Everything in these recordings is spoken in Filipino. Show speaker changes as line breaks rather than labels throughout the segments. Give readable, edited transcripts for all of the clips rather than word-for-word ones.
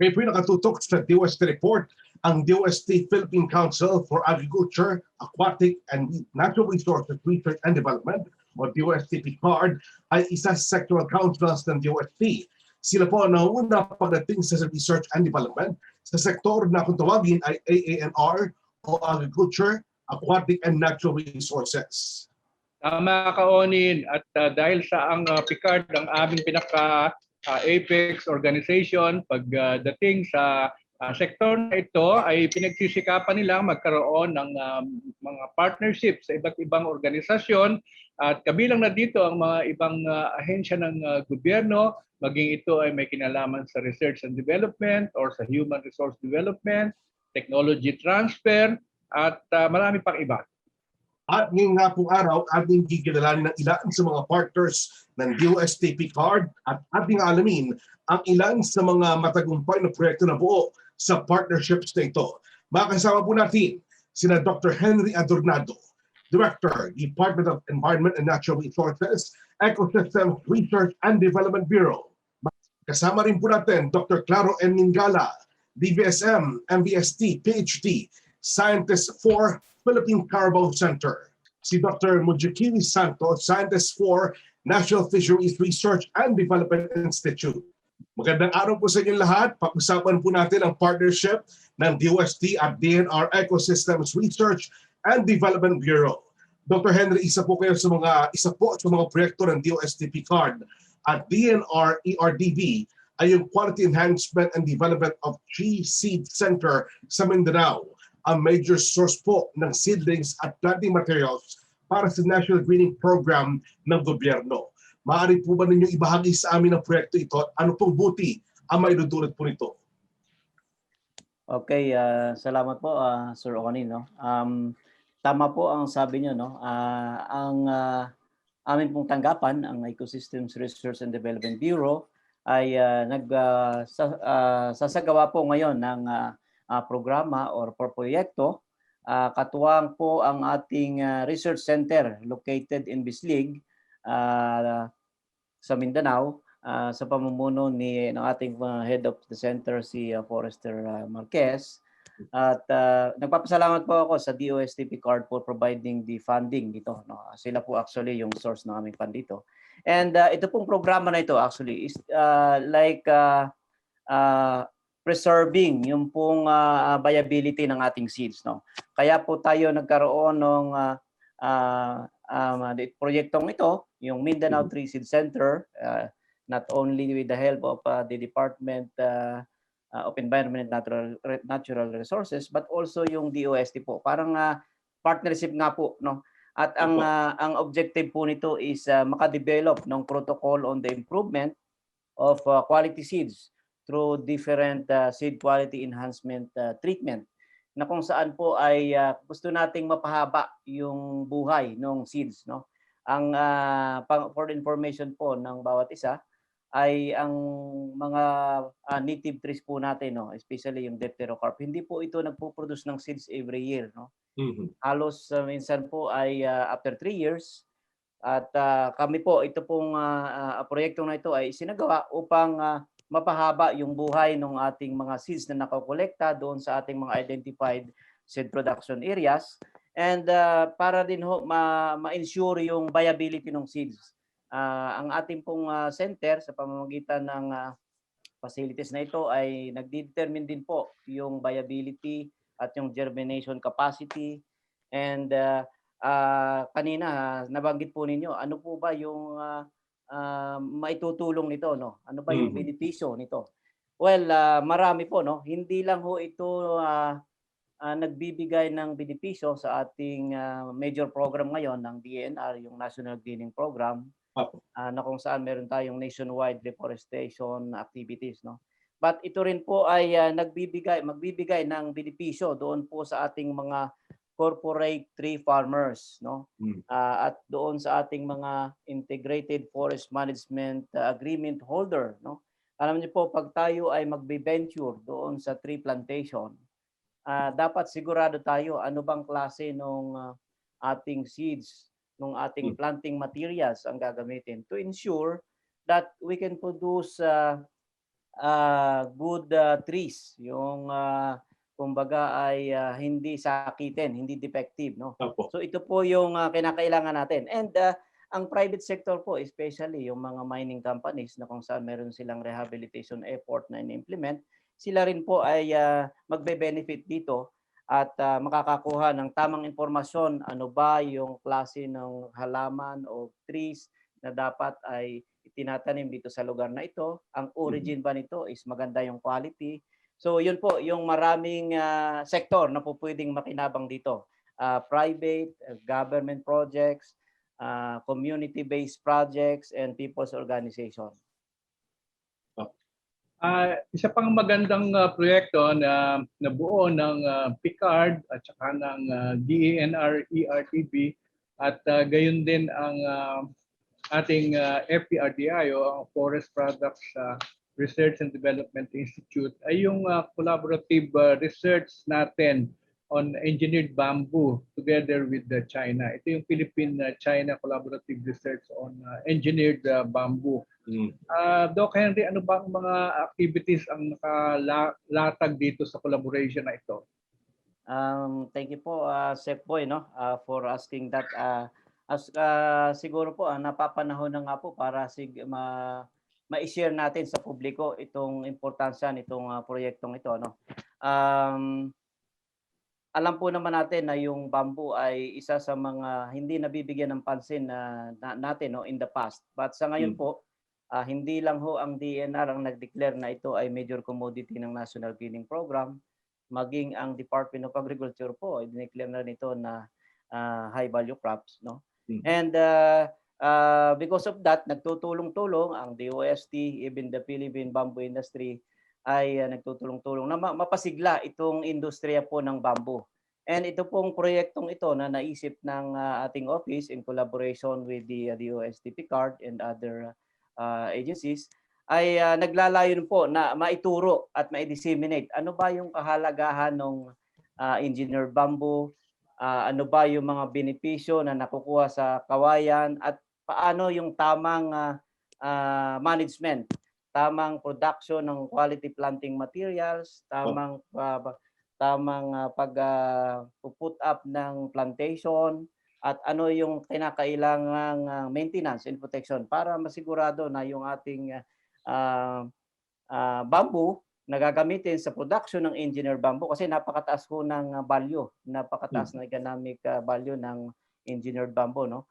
Kayo po nakatutok sa DOST Report, ang DOST Philippine Council for Agriculture, Aquatic and Natural Resources Research and Development o DOST PCARD ay isa sa sectoral councils ng DOST. Sila po ang nauna pagdating sa research and development sa sektor na kung tawagin ay AANR o Agriculture, Aquatic and Natural Resources.
Tama ka, Onin. At dahil sa ang PCARD ang aming pinaka-apex organization, pagdating sa sektor na ito ay pinagsisikapan nilang magkaroon ng mga partnership sa iba't ibang organisasyon at kabilang na dito ang mga ibang ahensya ng gobyerno, maging ito ay may kinalaman sa research and development or sa human resource development, technology transfer at marami pang iba.
At ngayong nga pong araw, ating gigilalanin ng ilan sa mga partners ng DOST PCARD at ating alamin ang ilan sa mga matagumpay na proyekto na buo sa partnerships na ito. Makasama po natin sina Dr. Henry Adornado, Director, Department of Environment and Natural Resources, Ecosystems Research and Development Bureau. Kasama rin po natin Dr. Claro N. Mingala, DVSM, MVST, PhD, Scientist for Philippine Carabao Center. Si Dr. Mujikiwi Santos, Scientist for National Fisheries Research and Development Institute. Magandang araw po sa inyo lahat. Pag-usapan po natin ang partnership ng DOST at DNR Ecosystems Research and Development Bureau. Dr. Henry, isa po sa mga proyekto ng DOST PCARD at DNR ERDB ay yung Quality Enhancement and Development of Tree Seed Center sa Mindanao, ang major source po ng seedlings at planting materials para sa National Greening Program ng gobyerno. Maaari po ba ninyo ibahagi sa amin ang proyekto ito at ano pong buti ang maidudulot po nito?
Okay, salamat po Sir Onin. No? Tama po ang sabi niyo. No? Ang amin pong tanggapan, ang Ecosystems Research and Development Bureau, ay sasagawa po ngayon ng programa or proyekto. Katuwang po ang ating research center located in Bislig sa Mindanao sa pamumuno ng ating head of the center, si Forester Marquez. At nagpapasalamat po ako sa DOST PCARD for providing the funding dito. No? Sila po actually yung source ng aming fund dito. And ito pong programa na ito actually is preserving yung pong viability ng ating seeds. No? Kaya po tayo nagkaroon ng proyektong ito, yung Mindanao Tree Seed Center, not only with the help of the Department of Environment and Natural Resources, but also yung DOST po. Parang partnership nga po. No? At ang objective po nito is makadevelop ng protocol on the improvement of quality seeds through different seed quality enhancement treatment, na kung saan po ay gusto nating mapahaba yung buhay ng seeds. No? Ang for information po ng bawat isa ay ang mga native trees po natin, no? Especially yung Dipterocarp, hindi po ito nagpo-produce ng seeds every year. No? Halos minsan po ay after 3 years. At kami po, ito pong proyekto na ito ay isinagawa upang mapahaba yung buhay ng ating mga seeds na nakakolekta doon sa ating mga identified seed production areas, and para din ho ma-ensure yung viability ng seeds. Ang ating pong center sa pamamagitan ng facilities na ito ay nagdedetermine din po yung viability at yung germination capacity. And kanina nabanggit po ninyo, ano po ba yung maitutulong nito, no? Ano ba yung benepisyo nito? Well, marami po, no? Hindi lang ho ito nagbibigay ng benepisyo sa ating major program ngayon ng DNR, yung National Greening Program, na kung saan meron tayong nationwide deforestation activities, no? But ito rin po ay magbibigay ng benepisyo doon po sa ating mga corporate tree farmers, no? At doon sa ating mga integrated forest management agreement holder, no? Alam niyo po, pag tayo ay magbe-venture doon sa tree plantation, dapat sigurado tayo ano bang klase ng ating seeds, ng ating planting materials ang gagamitin to ensure that we can produce good trees, yung kumbaga ay hindi sakitin, hindi defective, no?
Opo.
So ito po yung kinakailangan natin. And ang private sector po, especially yung mga mining companies na kung saan meron silang rehabilitation effort na in-implement, sila rin po ay magbe-benefit dito at makakakuha ng tamang impormasyon, ano ba yung klase ng halaman o trees na dapat ay itinatanim dito sa lugar na ito. Ang origin ba nito is maganda yung quality. So yun po, yung maraming sektor na po pwedeng makinabang dito. Private, government projects, community-based projects, and people's organization.
Isa pang magandang proyekto na nabuo ng PICARD at saka ng DENR ERTB at gayon din ang ating FPRDI o ang Forest Products Research and Development Institute ay yung collaborative research natin on engineered bamboo together with China. Ito yung Philippine-China Collaborative Research on Engineered Bamboo. Doc Henry, ano ba ang mga activities ang nakalatag dito sa collaboration na ito?
Thank you po, Sec Boy, no, for asking that. Siguro po, napapanahon na nga po para ma-share natin sa publiko itong importansya nitong proyektong ito. No? Alam po naman natin na yung bamboo ay isa sa mga hindi nabibigyan ng pansin natin, no, in the past. But sa ngayon po, hindi lang ho ang DENR ang nag-declare na ito ay major commodity ng National Greening Program, maging ang Department of Agriculture po ay dineclare na nito na high value crops, no? And because of that, nagtutulong-tulong ang DOST, even the Philippine bamboo industry ay nagtutulong-tulong na mapasigla itong industriya po ng bamboo. And ito pong proyektong ito na naisip ng ating office in collaboration with the DOST PICARD and other agencies ay naglalayon po na maituro at ma-disseminate ano ba yung kahalagahan ng engineered bamboo, ano ba yung mga benepisyo na nakukuha sa kawayan at paano yung tamang management, tamang production ng quality planting materials, tamang pag-put up ng plantation, at ano yung kinakailangang maintenance and protection para masigurado na yung ating bamboo na gagamitin sa production ng engineered bamboo kasi napakataas ho ng value, napakataas na economic value ng engineered bamboo, no?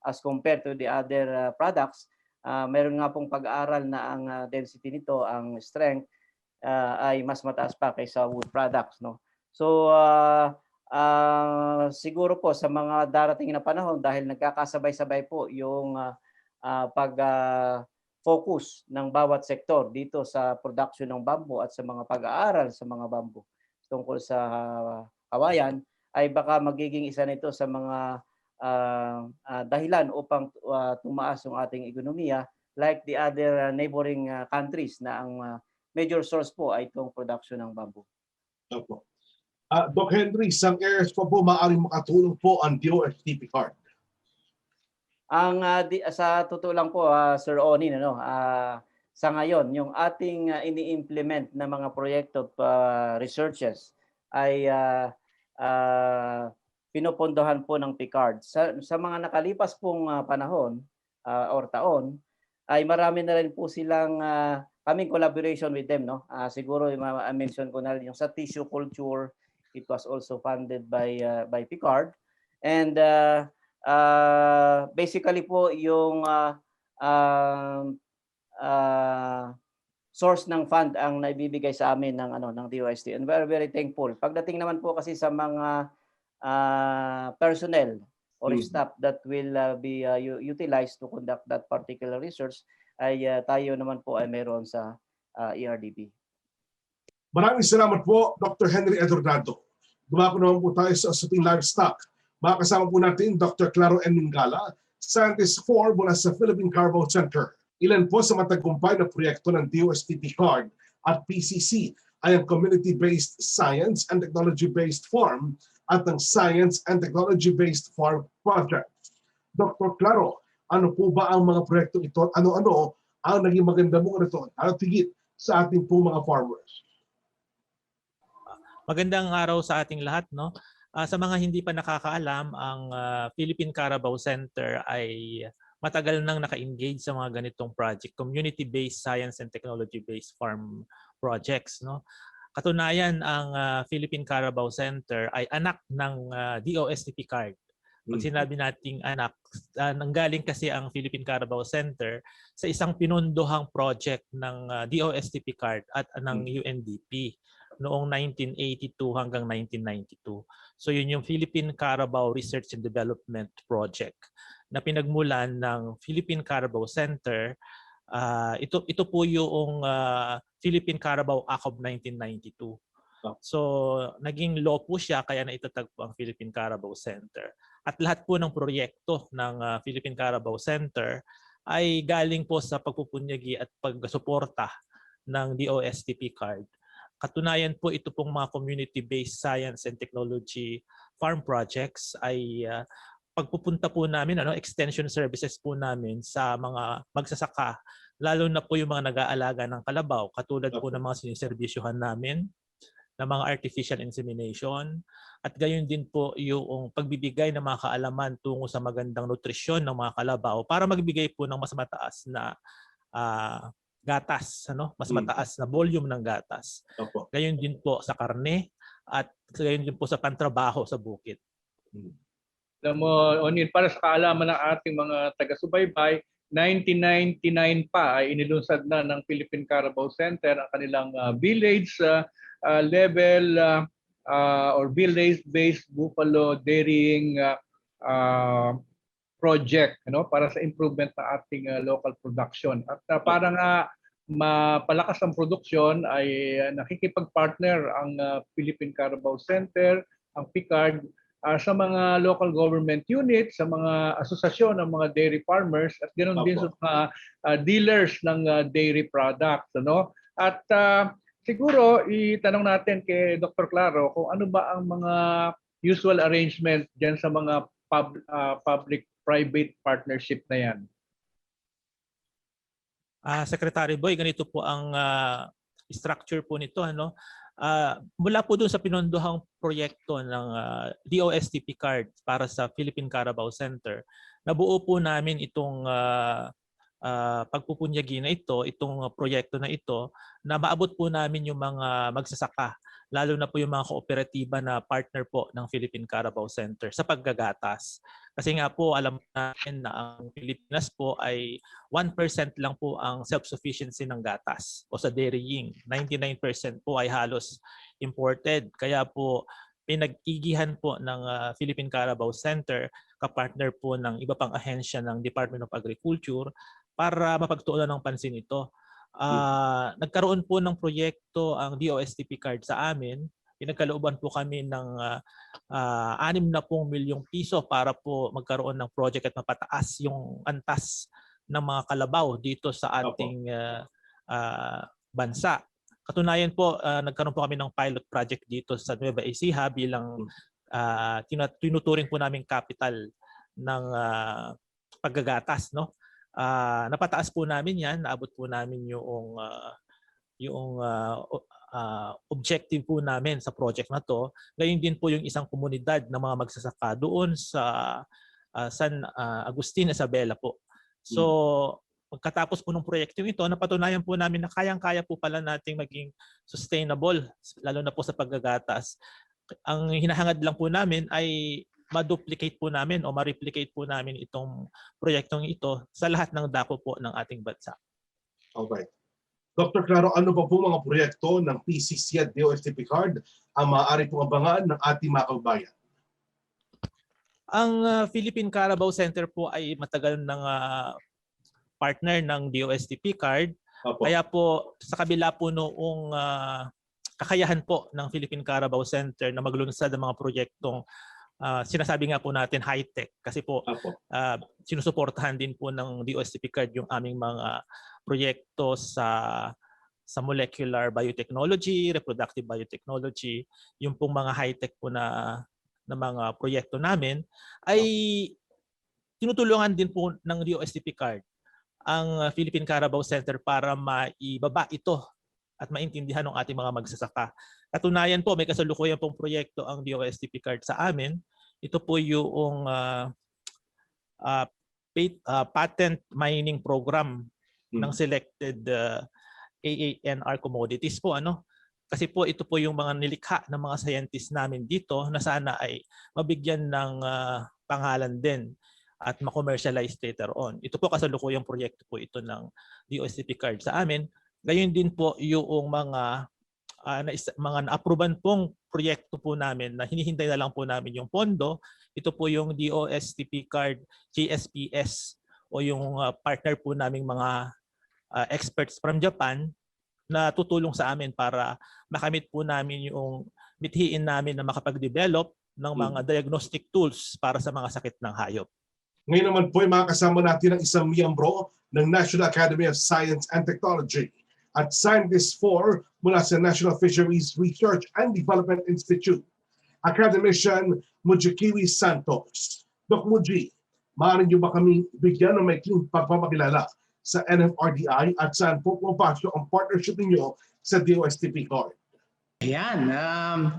As compared to the other products, meron nga pong pag-aaral na ang density nito, ang strength ay mas mataas pa kaysa wood products, no? So siguro po sa mga darating na panahon dahil nagkakasabay-sabay po yung focus ng bawat sektor dito sa production ng bamboo at sa mga pag-aaral sa mga bamboo tungkol sa kawayan, ay baka magiging isa nito sa mga dahilan upang tumaas ang ating ekonomiya like the other neighboring countries na ang major source po ay itong production ng bamboo.
Opo. Doc Henry, isang areas pa po maaaring makatulong po ang DOST PICARD?
Sa totoo lang po, Sir Onin, sa ngayon, yung ating ini-implement na mga proyekto researches ay pinupondohan po ng PICARD. Sa mga nakalipas pong panahon or taon, ay marami na rin po silang kaming collaboration with them, no? Siguro i-mention ko na rin yung sa tissue culture, it was also funded by PICARD. And basically po yung source ng fund ang naibibigay sa amin ng DOST, and we're very thankful. Pagdating naman po kasi sa mga personnel or staff that will be utilized to conduct that particular research, ay tayo naman po ay meron sa ERDB.
Maraming salamat po, Dr. Henry Adornado. Dumako naman po tayo sa Usaping Livestock. Makakasama po natin Dr. Claro N. Mingala, Scientist 4 mula sa Philippine Carbo Center. Ilan po sa matagumpay na proyekto ng DOST PICARD at PCC ay ang Community-Based Science and Technology-Based Farm at ang Science and Technology-Based Farm Project. Dr. Claro, ano po ba ang mga proyektong ito? Ano-ano ang naging maganda mo nito? At higit, sa ating po mga farmers?
Magandang araw sa ating lahat, no? Sa mga hindi pa nakakaalam, ang Philippine Carabao Center ay matagal nang naka-engage sa mga ganitong project, community-based science and technology-based farm projects, no? Katunayan, ang Philippine Carabao Center ay anak ng DOSTP card. Pag sinabi nating anak, nanggaling kasi ang Philippine Carabao Center sa isang pinunduhang project ng DOSTP card at ng UNDP noong 1982 hanggang 1992. So yun yung Philippine Carabao Research and Development Project na pinagmulan ng Philippine Carabao Center. Ito po yung Philippine Carabao Act of 1992. So naging law po siya kaya naitatag po ang Philippine Carabao Center. At lahat po ng proyekto ng Philippine Carabao Center ay galing po sa pagpupunyagi at pagsuporta ng DOSTP card. Katunayan po ito pong mga community-based science and technology farm projects ay pagpupunta po namin, extension services po namin sa mga magsasaka, lalo na po yung mga nag-aalaga ng kalabaw, katulad po ng mga siniservisyohan namin ng mga artificial insemination, at gayon din po yung pagbibigay ng mga kaalaman tungo sa magandang nutrisyon ng mga kalabaw para magbigay po ng mas mataas na gatas, mas mataas na volume ng gatas. Gayon din po sa karne at gayon din po sa pantrabaho sa bukid.
Alam mo, Onin, para sa kaalaman ng ating mga taga-subaybay, 1999 pa ay inilunsad na ng Philippine Carabao Center ang kanilang village level or village-based buffalo dairying project, para sa improvement ng ating local production. At para nga mapalakas ang produksyon ay nakikipag-partner ang Philippine Carabao Center, ang PICARD, sa mga local government units, sa mga asosasyon ng mga dairy farmers at ganoon din sa mga dealers ng dairy products. At siguro itanong natin kay Dr. Claro kung ano ba ang mga usual arrangement diyan sa mga public-private partnership na yan.
Secretary Boy, ganito po ang structure po nito. Mula po dun sa pinunduhang proyekto ng DOSTP card para sa Philippine Carabao Center, nabuo po namin itong pagpupunyagi na ito, itong proyekto na ito, na maabot po namin yung mga magsasaka, lalo na po yung mga kooperatiba na partner po ng Philippine Carabao Center sa paggagatas. Kasi nga po alam natin na ang Pilipinas po ay 1% lang po ang self-sufficiency ng gatas o sa dairying. 99% po ay halos imported. Kaya po pinag-igihan po ng Philippine Carabao Center kapartner po ng iba pang ahensya ng Department of Agriculture para mapagtuunan ng pansin ito. Nagkaroon po ng proyekto ang DOSTP card sa amin. Pinagkalooban po kami ng 6 na pong milyong piso para po magkaroon ng project at mapataas yung antas ng mga kalabaw dito sa ating bansa. Katunayan po, nagkaroon po kami ng pilot project dito sa Nueva Ecija bilang tinuturing po namin capital ng paggagatas. Napataas po namin yan, naabot po namin yung objective po namin sa project na to. Gayon din po yung isang komunidad ng mga magsasaka doon sa San Agustin, Isabela po. So pagkatapos po ng proyekto ito, napatunayan po namin na kayang-kaya po pala nating maging sustainable, lalo na po sa paggagatas. Ang hinahangad lang po namin ay ma-duplicate po namin o ma-replicate po namin itong proyektong ito sa lahat ng dako po ng ating bansa.
Alright. Dr. Claro, ano pa po mga proyekto ng PCC at DOSTP card ang maaari pong abangan ng ating mga kababayan?
Ang Philippine Carabao Center po ay matagal ng partner ng DOSTP card. Kaya po sa kabila po noong kakayahan po ng Philippine Carabao Center na maglunsad ng mga proyektong sinasabi nga po natin high-tech kasi po sinusuportahan din po ng DOSTP card yung aming mga proyekto sa molecular biotechnology, reproductive biotechnology, yung pong mga high-tech po na mga proyekto namin ay tinutulungan din po ng DOSTP card ang Philippine Carabao Center para maibaba ito at maintindihan ng ating mga magsasaka. Katunayan po, may kasalukuyan pong proyekto ang DOST Picard sa amin. Ito po yung patent mining program ng selected AANR commodities po, ano? Kasi po ito po yung mga nilikha ng mga scientists namin dito na sana ay mabigyan ng pangalan din at ma-commercialize later on. Ito po kasalukuyang proyekto po ito ng DOST Picard sa amin. Gayon din po yung mga na-approvean pong proyekto po namin na hinihintay na lang po namin yung pondo. Ito po yung DOST Picard GSPS o yung partner po naming mga experts from Japan na tutulong sa amin para makamit po namin yung mithiin namin na makapag-develop ng mga diagnostic tools para sa mga sakit ng hayop.
Ngayon naman po ay makakasama natin ang isang miyembro ng National Academy of Science and Technology at Scientist 4 mula sa National Fisheries Research and Development Institute, Academician Mujikiwi Santos. Doc Muji, maaari niyo ba kami bigyan ng maikling pagpapakilala sa NFRDI at saan po pumapasok ang partnership ninyo sa DOST Picard?
Ayan,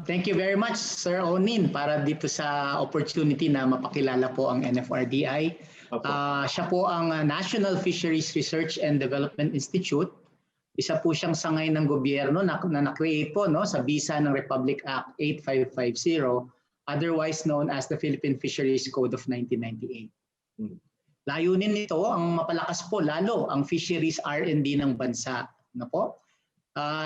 thank you very much Sir Onin para dito sa opportunity na mapakilala po ang NFRDI. Siya po ang National Fisheries Research and Development Institute. Isa po siyang sangay ng gobyerno na na-create po sa bisa ng Republic Act 8550, otherwise known as the Philippine Fisheries Code of 1998. Layunin nito ang mapalakas po lalo ang fisheries R&D ng bansa.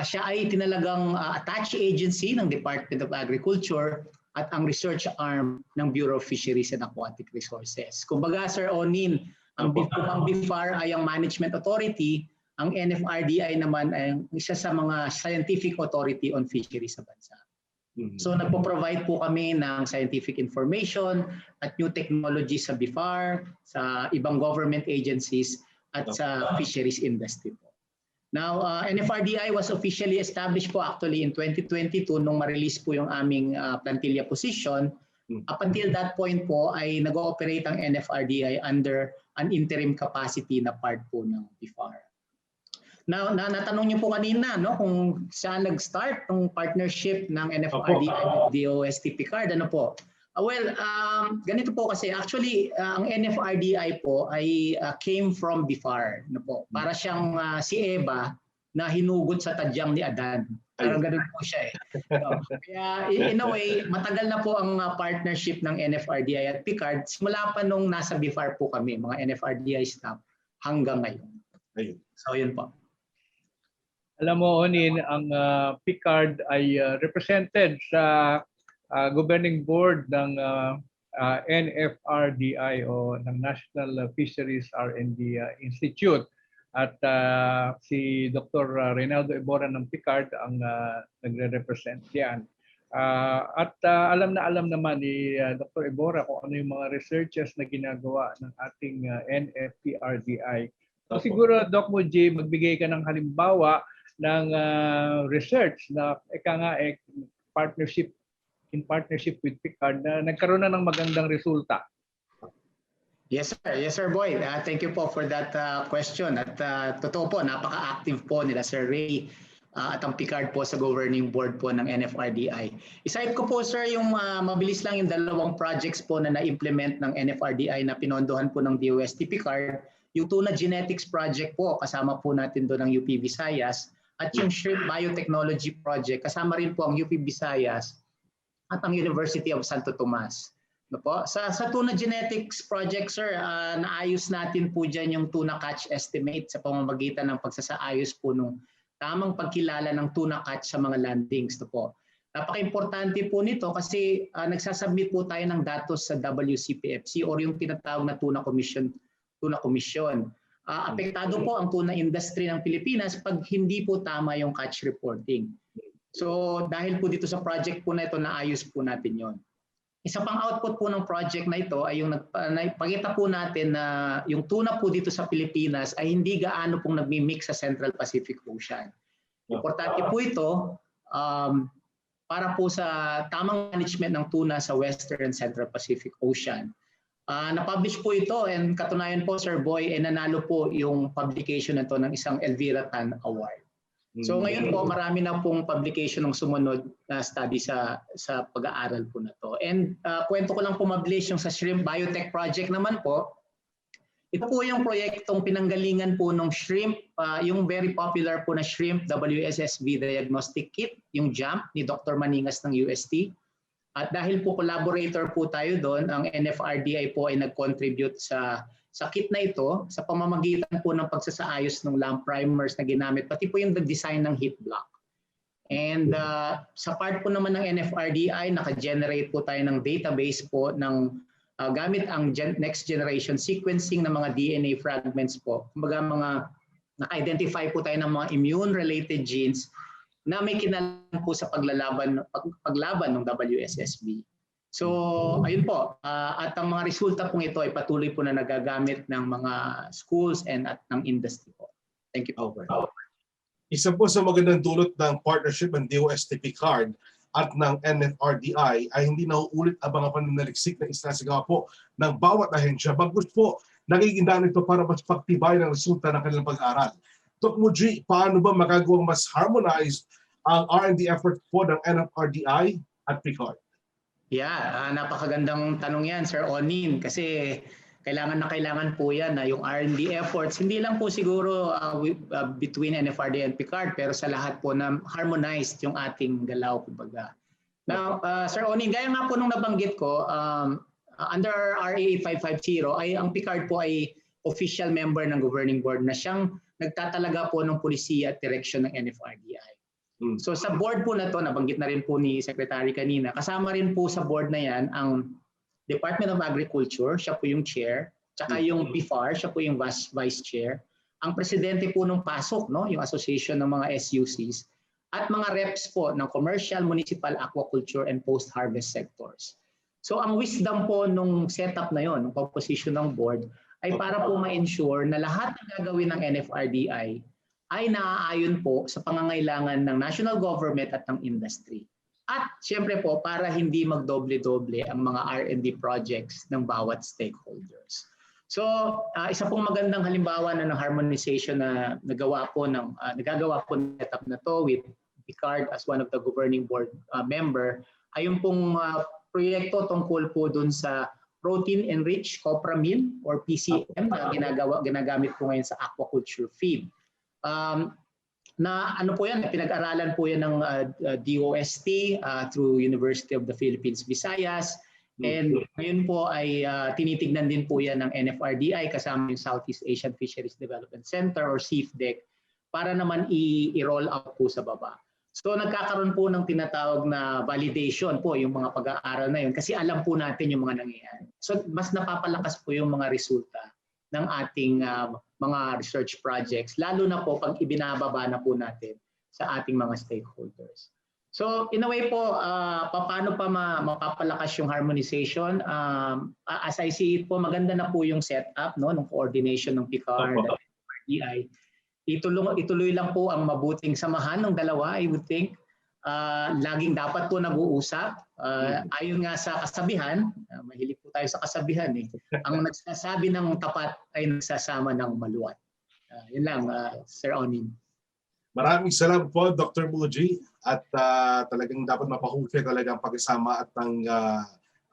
Siya ay tinalagang attached agency ng Department of Agriculture at ang research arm ng Bureau of Fisheries and Aquatic Resources. Kumbaga, Sir Onin, ang BIFAR ay ang management authority, ang NFRDI naman ay isa sa mga scientific authority on fisheries sa bansa. So nagpo-provide po kami ng scientific information at new technology sa BIFAR, sa ibang government agencies at sa fisheries industry po. Now, NFRDI was officially established po actually in 2022 nung ma-release po yung aming plantilla position. Up until that point po ay nag-ooperate ang NFRDI under an interim capacity na part po ng BIFAR. Now, natanong niyo po kanina kung saan nag-start ng partnership ng NFRDI at DOST Picard. Ano po? Ganito po kasi actually ang NFRDI po ay came from BIFAR. Para siyang si Eva na hinugot sa tadyang ni Adan. Parang ganun po siya Kaya in a way, matagal na po ang partnership ng NFRDI at Picard. Simula pa nung nasa BIFAR po kami, mga NFRDI staff, hanggang ngayon. So yun po.
Alam mo, Onin, ang Picard ay represented sa governing board ng NFRDI o ng National Fisheries R&D Institute. At si Dr. Reynaldo Ebora ng Picard ang nagre-represent yan. At alam naman ni Dr. Ebora kung ano yung mga researches na ginagawa ng ating NFRDI. So siguro, Doc Muji, magbigay ka ng halimbawa ng research na partnership with Picard na nagkaroon na ng magandang resulta.
Yes sir Boy. Thank you po for that question. At totoo po, napaka-active po nila Sir Ray at ang Picard po sa governing board po ng NFRDI. Iside ko po sir yung mabilis lang yung dalawang projects po na na-implement ng NFRDI na pinondohan po ng DOST Picard. Yung tuna genetics project po, kasama po natin doon ang UP Visayas. At yung shrimp biotechnology project, kasama rin po ang UP Visayas at ang University of Santo Tomas. Sa tuna genetics project, sir, naayos natin po dyan yung tuna catch estimate sa pamamagitan ng pagsasaayos po ng tamang pagkilala ng tuna catch sa mga landings. Napaka-importante po nito kasi nagsasubmit po tayo ng datos sa WCPFC or yung tinatawag na tuna commission. Apektado po ang tuna industry ng Pilipinas pag hindi po tama yung catch reporting. So dahil po dito sa project po na ito, naayos po natin yon. Isa pang output po ng project na ito ay yung nagpakita po natin na yung tuna po dito sa Pilipinas ay hindi gaano pong nagmi-mix sa Central Pacific Ocean. Importante po ito para po sa tamang management ng tuna sa Western and Central Pacific Ocean. Na-publish po ito and katunayan po Sir Boy, nanalo po yung publication nito ng isang Elvira Tan Award. So ngayon po, marami na pong publication ng sumunod na study sa pag-aaral po na to. And kwento ko lang po mabilis yung sa shrimp biotech project naman po. Ito po yung proyektong pinanggalingan po ng shrimp, yung very popular po na shrimp WSSV Diagnostic Kit, yung JAMP ni Dr. Maningas ng UST. At dahil po collaborator po tayo doon, ang NFRDI po ay nag-contribute sa kit na ito sa pamamagitan po ng pagsasaayos ng lamp primers na ginamit, pati po yung design ng heat block. And sa part po naman ng NFRDI, naka-generate po tayo ng database po ng gamit ang next generation sequencing ng mga DNA fragments po. Kumbaga naka-identify po tayo ng mga immune-related genes na may kinalaman po sa paglaban ng WSSV. So, ayun po. At ang mga resulta pong ito ay patuloy po na nagagamit ng mga schools and at ng industry po. Thank you po.
Okay. Isa po sa magandang dulot ng partnership ng DOST Picard at ng NFRDI ay hindi nauulit ang mga pananaliksik na isinasagawa po ng bawat ahensya. Bagkus po, nagiging daan ito para mas pagtibay ng resulta ng kanilang pag-aaral. Dr. Muji, paano ba magagawang mas harmonized ang R&D effort po ng NFRDI at Picard?
Yeah, napakagandang tanong yan, Sir Onin, kasi kailangan po yan na yung R&D efforts, hindi lang po siguro between NFRD and Picard, pero sa lahat po na harmonized yung ating galaw, kumbaga. Now, Sir Onin, gaya nga po nung nabanggit ko, under RA 8550, ay ang Picard po ay official member ng governing board na siyang nagtatalaga po ng polisiya at direksyon ng NFRDI. So sa board po na to, nabanggit na rin po ni Secretary kanina, kasama rin po sa board na yan ang Department of Agriculture, siya po yung chair, tsaka yung PFAR, siya po yung vice chair, ang presidente po ng PASOK, no, yung association ng mga SUCs, at mga reps po ng commercial, municipal, aquaculture, and post-harvest sectors. So ang wisdom po nung setup na yon, ng composition ng board, ay para po ma-ensure na lahat ng gagawin ng NFRDI ay naaayon po sa pangangailangan ng national government at ng industry. At siyempre po, para hindi magdoble-doble ang mga R&D projects ng bawat stakeholders. So, isa pong magandang halimbawa na ng harmonization na nagagawa po ng setup na to with Picard as one of the governing board member, ay yung pong proyekto tungkol po dun sa protein-enriched copra meal or PCM na ginagamit po ngayon sa aquaculture feed. Na ano po yan, pinag-aralan po yan ng DOST through University of the Philippines, Visayas. And ngayon po ay tinitignan din po yan ng NFRDI kasama yung Southeast Asian Fisheries Development Center or SEAFDEC para naman i-roll out po sa baba. So nagkakaroon po ng tinatawag na validation po yung mga pag-aaral na yun kasi alam po natin yung mga nangyayari. So mas napapalakas po yung mga resulta ng ating mga research projects, lalo na po pag ibinababa na po natin sa ating mga stakeholders. So in a way po, paano pa mapapalakas yung harmonization? As I see it po, maganda na po yung setup ng coordination ng PICAR at RDI. Ituloy lang po ang mabuting samahan ng dalawa, I would think. Laging dapat po nag-uusap. Ayon nga sa kasabihan, mahilig po tayo sa kasabihan eh. Ang nagsasabi ng tapat ay nagsasama ng maluwat. Yun lang, Sir Onin.
Maraming salamat po, Dr. Muji. At talagang dapat mapahusay talaga ang pag-isama at ang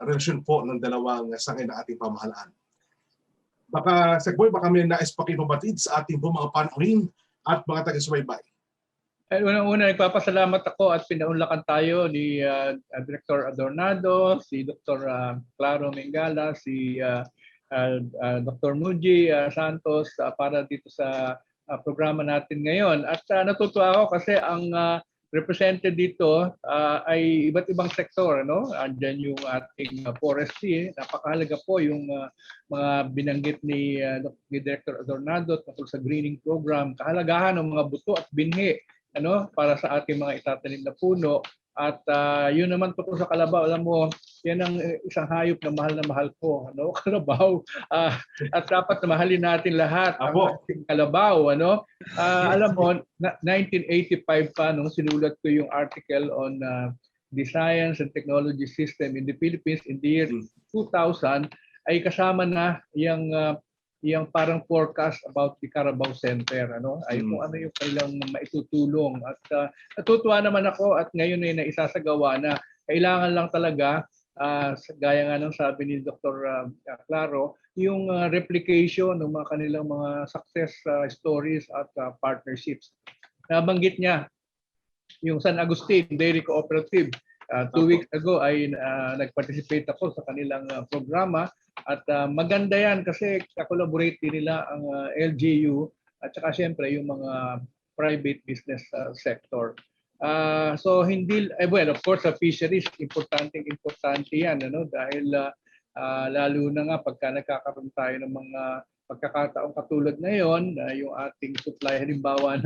relasyon po ng dalawang sangay na ating pamahalaan. Baka, Sekboy, baka may nais pakipabatid sa ating po mga panuhin at mga taga-subaybay.
Unang-una, nagpapasalamat ako at pinaunlakan tayo ni Director Adornado, si Dr. Claro Mengala, si Dr. Muji Santos para dito sa programa natin ngayon. At natutuwa ako kasi ang represented dito ay iba't ibang sektor, no? Andiyan yung ating forestry, napakahalaga po yung mga binanggit ni Director Adornado tungkol sa greening program, kahalagahan ng mga buto at binhi para sa ating mga itatanim na puno. At yun naman tungkol sa kalabaw, alam mo, yan ang isang hayop na mahal ko, kalabaw. At dapat na mahalin natin lahat ang ating kalabaw, alam mo, 1985 pa nung sinulat ko yung article on the science and technology system in the Philippines in the year 2000, ay kasama na yung yung parang forecast about the Carabao Center, ano? Ay kung ano yung kanilang maitutulong. At natutuwa naman ako at ngayon ay naisasagawa na. Kailangan lang talaga, gaya nga ng sabi ni Dr. Claro, yung replication ng mga kanilang mga success stories at partnerships. Nabanggit niya yung San Agustin Dairy Cooperative. 2 weeks ago ay nag-participate ako sa kanilang programa at maganda yan kasi kakolaborate din nila ang LGU at saka siyempre yung mga private business sector. So hindi, well, of course, sa fisheries, importante yan, ano? Dahil lalo na nga pagka nagkakaroon tayo ng mga pagkakataong katulad ngayon, yung ating supply halimbawa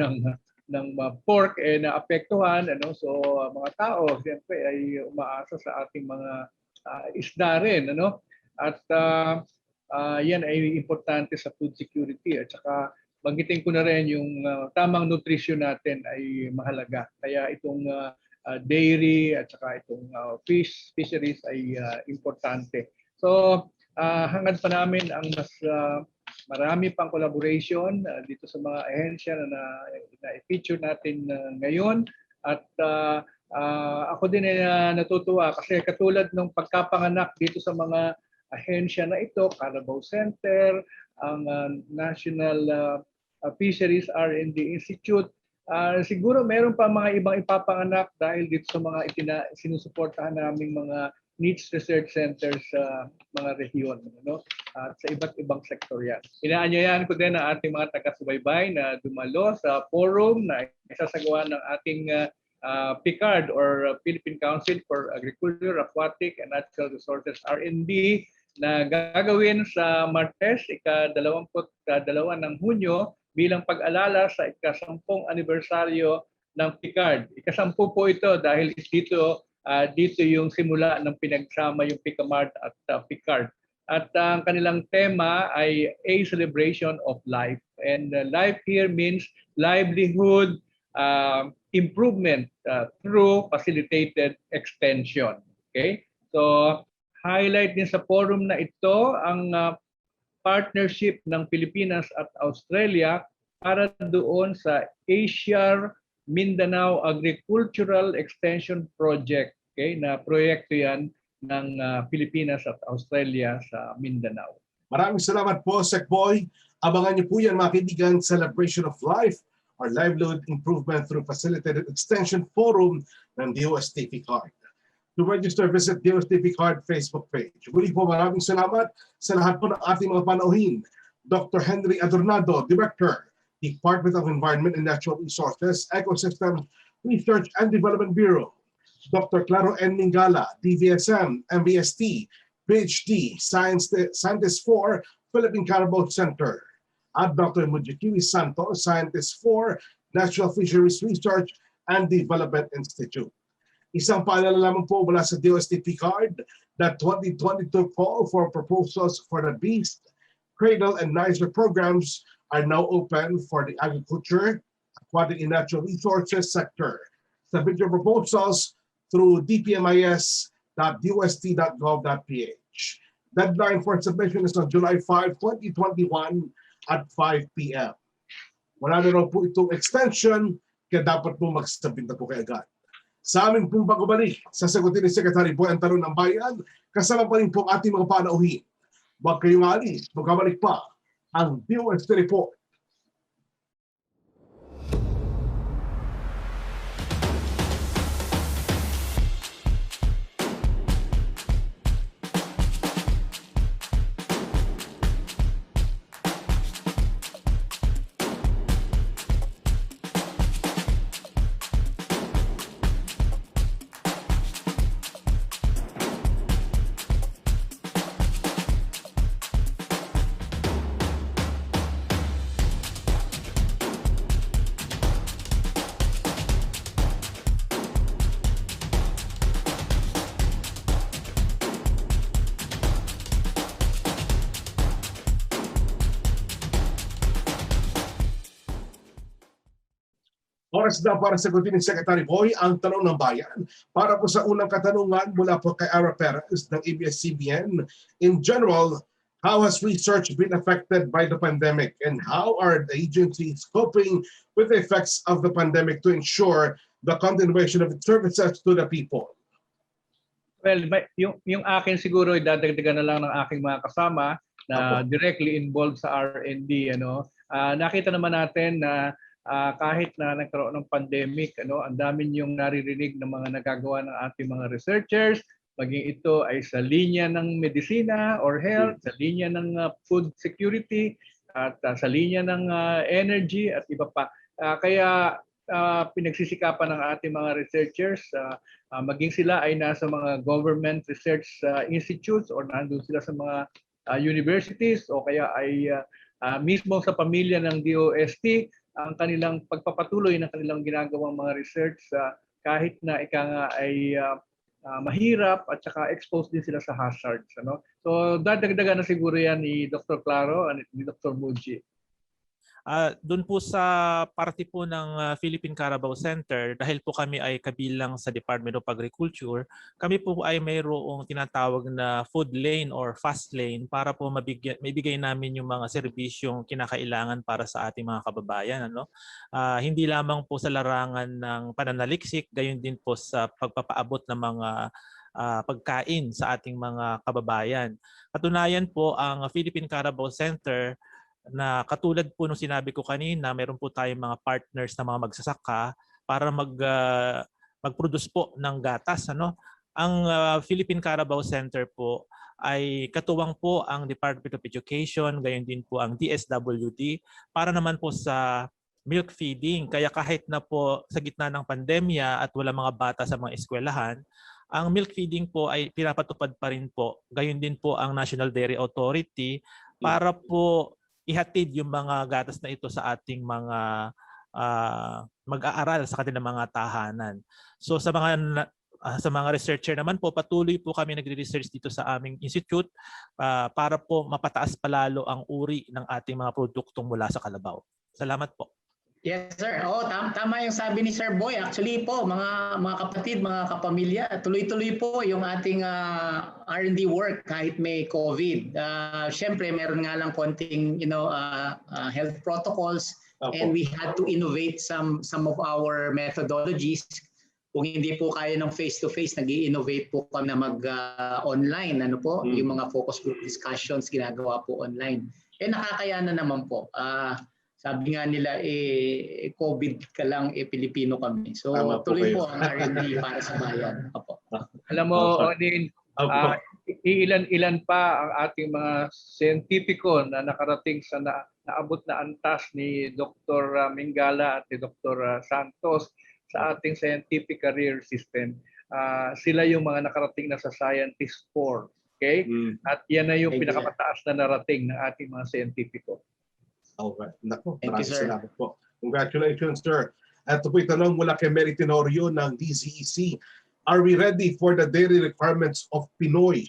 ng pork naapektuhan, ano? So mga tao siyempre ay umaasa sa ating mga isda rin, ano? At yan ay importante sa food security at saka banggitin ko na rin yung tamang nutrition natin ay mahalaga. Kaya itong dairy at saka itong fisheries ay importante. So hangad pa namin ang mas marami pang collaboration dito sa mga ahensya na i-feature natin ngayon. At ako din ay natutuwa kasi katulad ng pagkapanganak dito sa mga ahensya na ito, Carabao Center, ang National Fisheries R&D Institute, siguro meron pa mga ibang ipapanganak dahil dito sa mga sinusuportahan naming mga needs research centers sa mga rehiyon, no? At sa iba't ibang sektor yan. Inaanyayahan ko din ang ating mga taga-subaybay na dumalo sa forum na isasagawa ng ating PICARD or Philippine Council for Agriculture, Aquatic and Natural Resources R&D na gagawin sa Martes, ika-22 ng Hunyo bilang pag-alala sa ika-10 anibersaryo ng PICARD. Ika-10 po ito dahil dito yung simula ng pinagsama yung PICAMART at PICARD. At ang kanilang tema ay A Celebration of Life. And life here means livelihood improvement through facilitated extension. Okay? So, highlight din sa forum na ito ang partnership ng Pilipinas at Australia para doon sa Asia Mindanao Agricultural Extension Project. Okay, na proyekto yan ng Pilipinas at Australia sa Mindanao.
Maraming salamat po, Sec Boy. Abangan niyo po yan mga kaibigan, Celebration of Life or Livelihood Improvement through Facilitated Extension Forum ng DOST PICARD. To register, visit DOST PICARD Facebook page. Muli po maraming salamat sa lahat po ng ating mga panauhin. Dr. Henry Adornado, Director, Department of Environment and Natural Resources, Ecosystem Research and Development Bureau. Dr. Claro N. Mingala, DVSM, MBST, PhD, Scientist for Philippine Carabao Center. At Dr. Mujikiwi Santos, Scientist for Natural Fisheries Research and Development Institute. Isang paalala lamang po mula sa DOST PICARD that 2022 call for proposals for the Beast, Cradle, and NYSER programs are now open for the agriculture, aquatic, and natural resources sector. Submit your proposals through dpmis.dost.gov.ph. Deadline for submission is on July 5, 2021 at 5 p.m. Wala na raw po itong extension, kaya dapat po magsabit na po kayo agad. Sa aming pong pagbabalik, sasagutin ni Secretary Boy ang tanong ng bayan, kasama pa rin po ating mga panauhin. Huwag kayong alis, magkabalik pa ang DOST Report. Oras na para sagutin ni Secretary Boy ang tanong ng bayan. Para po sa unang katanungan mula po kay Ara Perez ng ABS-CBN. In general, How has research been affected by the pandemic, and how are the agencies coping with the effects of the pandemic to ensure the continuation of its services to the people?
Well, yung akin siguro idadagdagan na lang ng aking mga kasama na directly involved sa R&D. Nakita naman natin na kahit na nagkaroon ng pandemic, ang dami yung naririnig ng mga nagagawa ng ating mga researchers, maging ito ay sa linya ng medisina or health, sa linya ng food security, at sa linya ng energy at iba pa. Kaya pinagsisikapan ng ating mga researchers, maging sila ay nasa mga government research institutes or nandun sila sa mga universities o kaya ay mismo sa pamilya ng DOST, ang kanilang pagpapatuloy ng kanilang ginagawang mga research kahit na ika nga ay mahirap at saka exposed din sila sa hazards. So dadagdagan na siguro yan ni Dr. Claro at ni Dr. Muji.
Doon po sa parte po ng Philippine Carabao Center, dahil po kami ay kabilang sa Department of Agriculture, kami po ay mayroong tinatawag na food lane or fast lane para po mabigay namin yung mga serbisyong kinakailangan para sa ating mga kababayan. Hindi lamang po sa larangan ng pananaliksik, gayon din po sa pagpapaabot ng mga pagkain sa ating mga kababayan. Katunayan po, ang Philippine Carabao Center, na katulad po nung sinabi ko kanina, meron po tayong mga partners na mga magsasaka para mag-produce po ng gatas. Ang Philippine Carabao Center po ay katuwang po ang Department of Education, gayon din po ang DSWD para naman po sa milk feeding. Kaya kahit na po sa gitna ng pandemya at wala mga bata sa mga eskwelahan, ang milk feeding po ay pinapatupad pa rin po. Gayon din po ang National Dairy Authority para po ihatid yung mga gatas na ito sa ating mga mag-aaral sa kanilang mga tahanan. So sa mga researcher naman po, patuloy po kami nagre-research dito sa aming institute para po mapataas palalo ang uri ng ating mga produktong mula sa kalabaw. Salamat po.
Yes, sir. Tama yung sabi ni Sir Boy. Actually po, mga kapatid, mga kapamilya, tuloy-tuloy po yung ating R&D work kahit may COVID. Siyempre, meron nga lang konting health protocols, and we had to innovate some of our methodologies. Kung hindi po kaya ng face-to-face, nag-i-innovate po kami na mag-online. Yung mga focus group discussions ginagawa po online. Nakakayanan naman po. Sabi nga nila, COVID ka lang, Pilipino kami. So tuloy po ang R&D para sa bayan.
Alam mo, Onin, ilan pa ang ating mga siyentipiko na nakarating sa naabot na antas ni Dr. Mingala at ni Dr. Santos sa ating scientific career system. Sila yung mga nakarating na sa Scientist 4. Okay? At yan na yung pinakamataas na narating ng ating mga siyentipiko.
Alright. Nako,
Thank you,
maraming
sir.
salamat po. Congratulations, sir. Ito po itanong mula kay Mary Tenorio ng DZEC. Are we ready for the dairy requirements of Pinoy?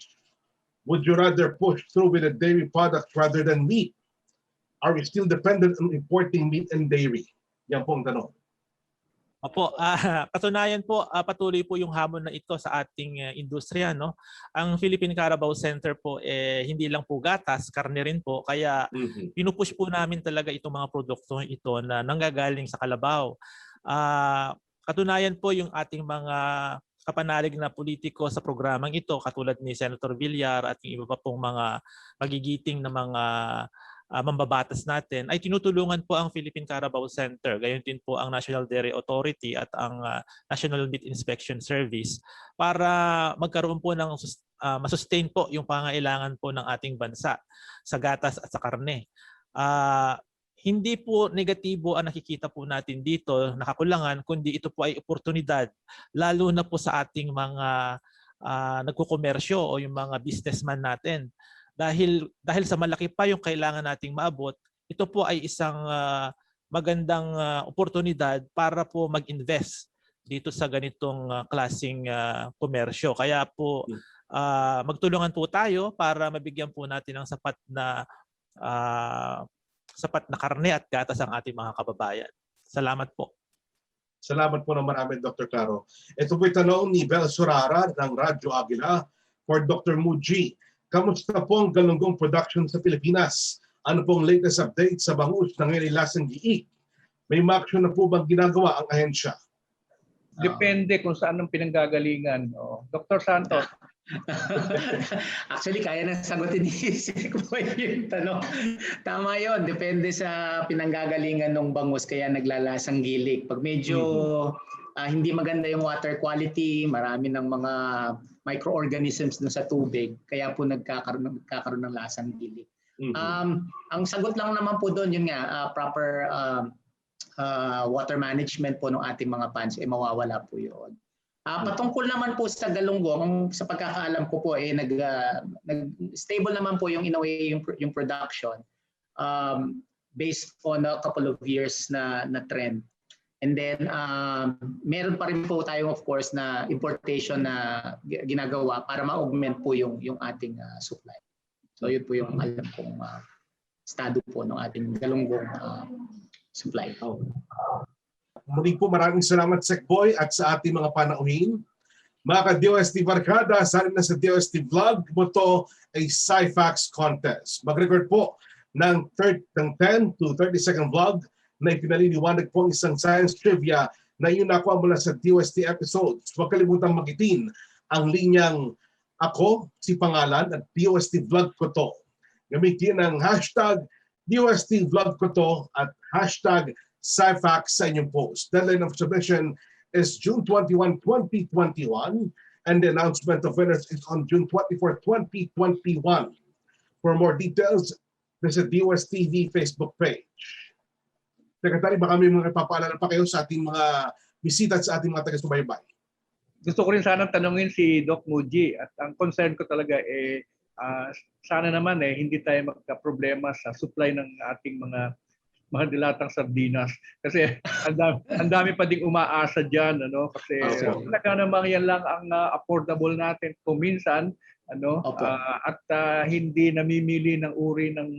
Would you rather push through with the dairy products rather than meat? Are we still dependent on importing meat and dairy? Yan po ang tanong.
Opo, katunayan po, patuloy po yung hamon na ito sa ating industriya. Ang Philippine Carabao Center po, hindi lang po gatas, karne rin po. Kaya pinupush po namin talaga itong mga produkto ito na nanggagaling sa kalabaw. Katunayan po yung ating mga kapanalig na politiko sa programang ito, katulad ni Senator Villar at yung iba pa pong mga magigiting na mga mambabatas natin, ay tinutulungan po ang Philippine Carabao Center, gayon din po ang National Dairy Authority at ang National Meat Inspection Service para magkaroon po ng masustain po yung pangailangan po ng ating bansa sa gatas at sa karne. Hindi po negatibo ang nakikita po natin dito, nakakulangan, kundi ito po ay oportunidad, lalo na po sa ating mga nagkukomersyo o yung mga businessman natin. Dahil sa malaki pa yung kailangan nating maabot, ito po ay isang magandang oportunidad para po mag-invest dito sa ganitong klaseng komersyo. Kaya po magtulungan po tayo para mabigyan po natin ng sapat na karne at gatas ang ating mga kababayan. Salamat po.
Salamat po ng marami, Dr. Claro. Ito po tanong ni Bel Surara ng Radyo Agila for Dr. Muji. Kamusta po ang galunggong production sa Pilipinas? Ano pong latest update sa bangus ng lasang giik? May maaksyon na po bang ginagawa ang ahensya?
Depende kung saan ang pinanggagalingan. Dr. Santos.
Actually, kaya nang sagutin ni Sek Boy yung tanong. Tama yon, depende sa pinanggagalingan ng bangus kaya naglalasang gilik. Pag medyo hindi maganda yung water quality, marami ng mga microorganisms na sa tubig, kaya po nagkakaroon ng lasang gilik. Ang sagot lang naman po doon, yun nga, proper water management po ng ating mga ponds, mawawala po yun. Patungkol naman po sa galunggong, sa pagkakaalam ko po, stable naman po yung in a way yung production based on a couple of years na trend. And then, meron pa rin po tayo of course na importation na ginagawa para ma-augment po yung ating supply. So yun po yung alam kong estado po ng ating galunggong supply.
Muli po maraming salamat Sek Boy at sa ating mga panauhin. Mga ka-DOST Barkada, salin na sa DOST Vlog, ito ay Sci-Fax Contest. Mag-record po ng 10 to 30 second vlog na ipinaliliwanag po ang isang science trivia na yun nakuha mula sa DOST episodes. Huwag kalimutang magitin ang linyang ako, si pangalan, at DOST Vlog ko to. Gamitin ang hashtag DOST Vlog ko to at hashtag Sci-Fax sa inyong post. Deadline of submission is June 21, 2021 and the announcement of winners is on June 24, 2021. For more details, visit DOST TV Facebook page. Secretary, baka may mga ipapaalala pa kayo sa ating mga bisita at sa ating mga taga-subaybay.
Gusto ko rin sana tanungin si Doc Muji at ang concern ko talaga sana naman hindi tayo magka-problema sa supply ng ating mga dilatang sardinas kasi ang dami pa ding umaasa diyan kasi talaga namang yan lang ang affordable natin kung minsan at hindi namimili ng uri ng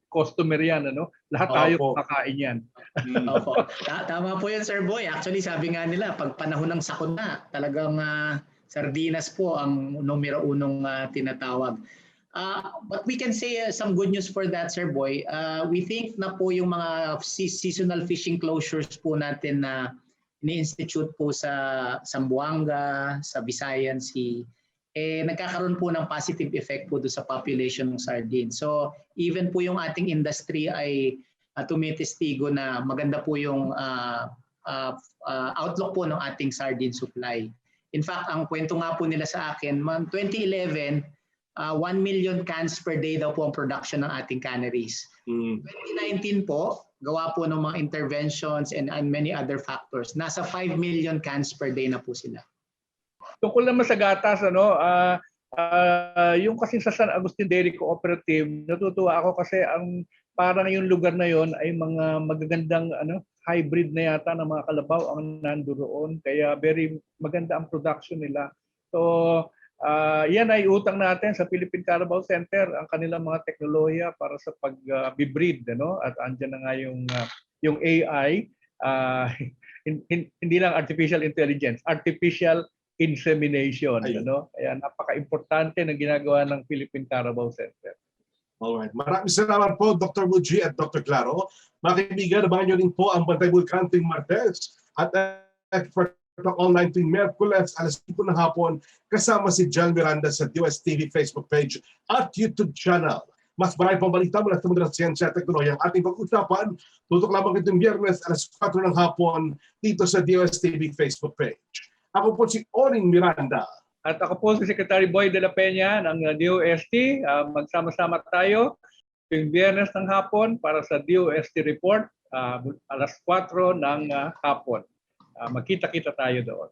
customer yan lahat tayo kakain yan.
Opo. Tama po yan Sir Boy. Actually sabi nga nila pag panahon ng sakuna talagang sardinas po ang numero unong tinatawag. But we can say some good news for that, Sir Boy. We think na po yung mga seasonal fishing closures po natin na ini-institute po sa Zamboanga, sa Visayan Sea, nagkakaroon po ng positive effect po doon sa population ng sardines. So even po yung ating industry ay tumitestigo na maganda po yung outlook po ng ating sardine supply. In fact, ang kwento nga po nila sa akin, 2011, 1 million cans per day daw po ang production ng ating canneries. 2019 po, gawa po ng mga interventions and many other factors. Nasa 5 million cans per day na po sila.
Tungkol naman sa gatas, yung kasi sa San Agustin Dairy Cooperative, natutuwa ako kasi parang yung lugar na yon ay mga magagandang hybrid na yata ng mga kalabaw ang nandoon. Kaya very maganda ang production nila. So, yan ay utang natin sa Philippine Carabao Center ang kanilang mga teknolohiya para sa pag-breed, at andyan na nga yung AI, hindi lang artificial intelligence, artificial insemination, Kaya napaka-importante na ginagawa ng Philippine Carabao Center.
Alright. Maraming salamat po Dr. Muji at Dr. Claro. Mga kaibigan, abangan nyo rin po ang Bantay Vulcan tuwing Martes at Expert Talk Online tuwing Merkules alas 5 ng hapon kasama si John Miranda sa DOST TV Facebook page at YouTube channel. Mas marami pang balita mula sa mundo ng siyensya at teknolohiya ang ating pag-usapan. Tutok lamang itong Biyernes alas 4 ng hapon dito sa DOST TV Facebook page. Ako po si Orin Miranda.
At ako po si Secretary Boy de la Peña ng DOST. Magsama-sama tayo tuwing Biyernes ng hapon para sa DOST Report alas 4 ng hapon. Magkita-kita tayo doon.